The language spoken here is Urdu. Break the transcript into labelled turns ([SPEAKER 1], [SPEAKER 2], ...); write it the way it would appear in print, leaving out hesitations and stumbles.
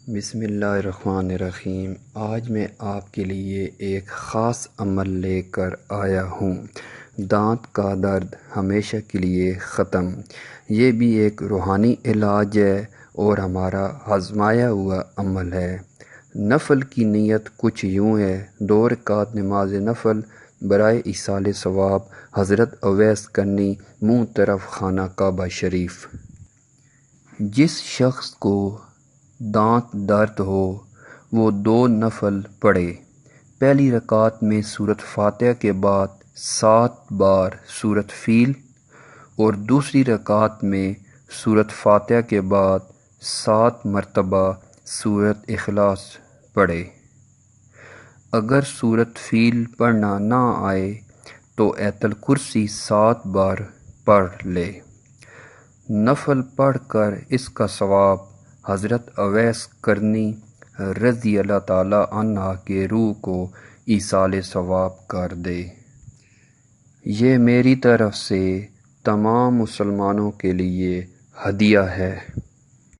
[SPEAKER 1] بسم اللہ الرحمن الرحیم۔ آج میں آپ کے لیے ایک خاص عمل لے کر آیا ہوں۔ دانت کا درد ہمیشہ کے لیے ختم۔ یہ بھی ایک روحانی علاج ہے اور ہمارا آزمایا ہوا عمل ہے۔ نفل کی نیت کچھ یوں ہے: 2 رکعت نماز نفل برائے ایصال ثواب، حضرت اویس کرنی، منہ طرف خانہ کعبہ شریف۔ جس شخص کو دانت درد ہو وہ 2 نفل پڑھے۔ پہلی رکعت میں سورۃ فاتحہ کے بعد 7 بار سورۃ فیل اور دوسری رکعت میں سورۃ فاتحہ کے بعد 7 مرتبہ سورۃ اخلاص پڑھے۔ اگر سورۃ فیل پڑھنا نہ آئے تو آیت الکرسی 7 بار پڑھ لے۔ نفل پڑھ کر اس کا ثواب حضرت اویس کرنی رضی اللہ تعالیٰ عنہ کے روح کو ایصال ثواب کر دے۔ یہ میری طرف سے تمام مسلمانوں کے لیے ہدیہ ہے۔